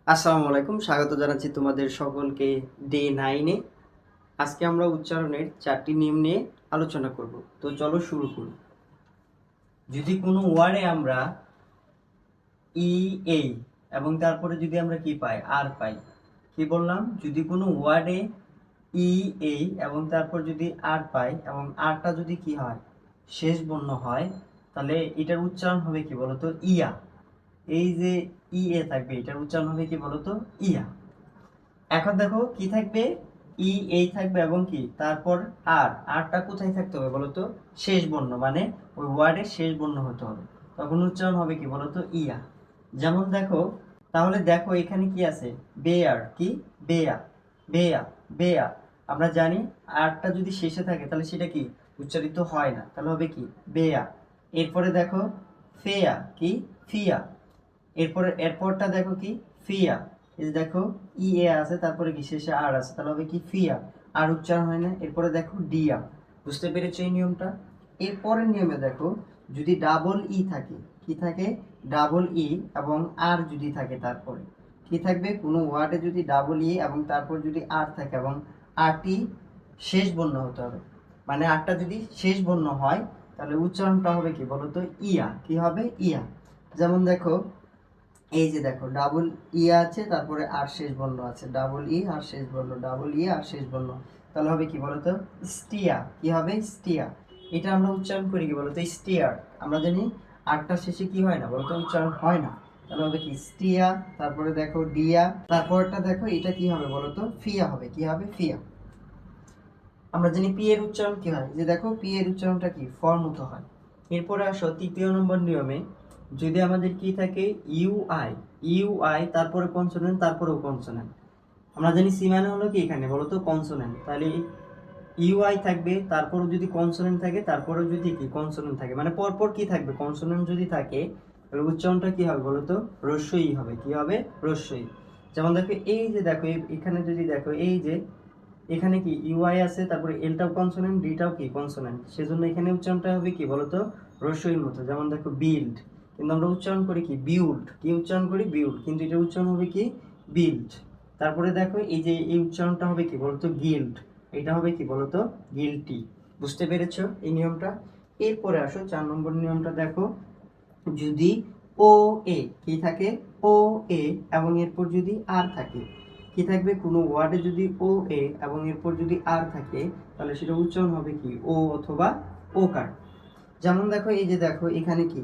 আসসালামু আলাইকুম, স্বাগত জানাচ্ছি তোমাদের সকলকে ডে 9 এ। আজকে আমরা উচ্চারণের 4টি নিয়ম নিয়ে আলোচনা করব। তো চলো শুরু করি। যদি কোনো ওয়ার্ডে আমরা ই এই এবং তারপরে যদি আমরা কি পাই, আর পাই। কি বললাম? যদি কোনো ওয়ার্ডে ই এই এবং তারপর যদি আর পাই এবং আরটা যদি কি হয়, শেষ বর্ণ হয়, তাহলে এটার উচ্চারণ হবে কি বলতো? ইয়া। এই যে ই এ থাকবে, এটার উচ্চারণ হবে কি বলতো? ইয়া। এখন দেখো কি থাকবে, ই এই থাকবে এবং কি তারপর আর আরটা কোথায় থাকতে হবে বলতো? শেষ বর্ণ, মানে ওই ওয়ার্ডের শেষ বর্ণ হতে হবে। তখন উচ্চারণ হবে কি বলতো? ইয়া। যেমন দেখো, তাহলে দেখো এখানে কি আছে? বেয়ার। কি? বেয়া। বেয়া। বেয়া। আমরা জানি আরটা যদি শেষে থাকে তাহলে সেটা কি উচ্চারিত হয় না, তাহলে হবে কি? বেয়া। এরপরে দেখো ফেয়া। কি? ফিয়া। এরপরে এরপরটা দেখো কি? ফিয়া। এই যে দেখো ই এ আছে, তারপরে কি শেষে আর আছে, তাহলে হবে কি? ফিয়া। আর উচ্চারণ হয় না। এরপরে দেখো ডিয়া। বুঝতে পেরেছো এই নিয়মটা? এরপরের নিয়মে দেখো, যদি ডাবল ই থাকে, কি থাকে? ডাবল ই এবং আর যদি থাকে, তারপরে কি থাকবে? কোনো ওয়ার্ডে যদি ডাবল ই এবং তারপর যদি আর থাকে এবং আরটি শেষ বর্ণ হতে হবে, মানে আরটা যদি শেষ বর্ণ হয় তাহলে উচ্চারণটা হবে কি বলতো? ইয়া। কি হবে? ইয়া। যেমন দেখো, এই যে দেখো ডাবল ই আছে, তারপরে আর শেষ বর্ণ আছে, ডাবল ই আর শেষ বর্ণ, ডাবল ই আর শেষ বর্ণ, তাহলে হবে কি বলতো? স্টিয়া। কি হবে? স্টিয়া। এটা আমরা উচ্চারণ করি কি বলতো? স্টিয়ার। আমরা জানি আরটা শেষে কি হয় না বলতো? উচ্চারণ হয় না, তাহলে হবে কি? স্টিয়া। তারপরে দেখো ডিয়া, তারপরটা দেখো এটা কি হবে বলতো? ফিয়া হবে। কি হবে? ফিয়া। আমরা জানি পি এর উচ্চারণ কি হয়, যে দেখো পি এর উচ্চারণটা কি ফর মতো হয়। এরপরে আসো তৃতীয় নম্বর নিয়মে, যদি আমাদের কি থাকে? U I. ইউ আই তারপরে কনসোনেন্ট, তারপরেও কনসোনেন্ট। আমরা জানি সি মানে হলো কি এখানে বলতো? কনসোনেন্ট। তাহলে ইউ আই থাকবে, তারপরেও যদি কনসোনেন্ট থাকে, তারপরেও যদি কি কনসোনেন্ট থাকে, মানে পরপর কি থাকবে? কনসোনেন্ট যদি থাকে তাহলে উচ্চারণটা কি হবে বলতো? রস্যই হবে। কি হবে? রস্যই। যেমন দেখো এই যে দেখো এখানে যদি দেখো এই যে এখানে কি ইউআই আছে, তারপরে এলটাও কনসোনেন্ট, ডিটাও কি কনসোনেন্ট, সেজন্য এখানে উচ্চারণটা হবে কি বলতো? রস্যইর মতো। যেমন দেখো বিল্ড, কিন্তু আমরা উচ্চারণ করি কি? বিউল্ড। কি উচ্চারণ করি? বিউল্ড, কিন্তু এটা উচ্চারণ হবে কি? বিল্ড। তারপরে দেখো এই যে এই উচ্চারণটা হবে কি বলতো? গিল্ড। এটা হবে কি বলতো? গিল্টি। বুঝতে পেরেছো এই নিয়মটা? এরপরে আসো 4 নম্বর নিয়মটা দেখো, যদি ও এ কি থাকে? ও এ এবং এরপর যদি আর থাকে, কি থাকবে? কোনো ওয়ার্ডে যদি ও এ এবং এরপর যদি আর থাকে তাহলে সেটা উচ্চারণ হবে কি? ও অথবা ও কার। যেমন দেখো এই যে দেখো এখানে কি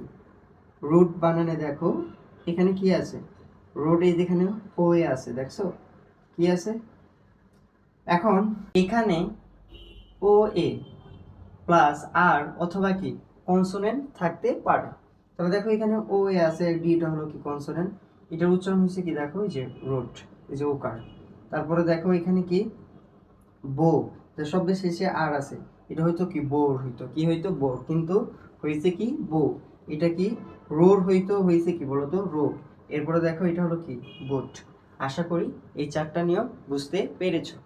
রোড বানানে দেখো, এখানে কি আছে? রোড। এই যেখানে ও এ আছে, দেখছো কি আছে? এখন এখানে ও এ প্লাস আর অথবা কি কনসোনেন্ট থাকতে পারে। তাহলে দেখো এখানে ও এ আছে, ডিটা হলো কি কনসোনেন্ট, এটার উচ্চারণ হচ্ছে কি দেখো এই যে রোড, এই যে ওকার। তারপরে দেখো এখানে কি বো, যে শব্দের শেষে আর আছে, এটা হয়তো কি বোর হইতো, কি হইতো? বোর, কিন্তু হয়েছে কি? বো। এটা কি রোড হইতো, হয়েছে কি বলতো? রোড। এরপরে দেখো এটা হলো কি বোট। আশা করি এই 4টা নিয়ম বুঝতে পেরেছো।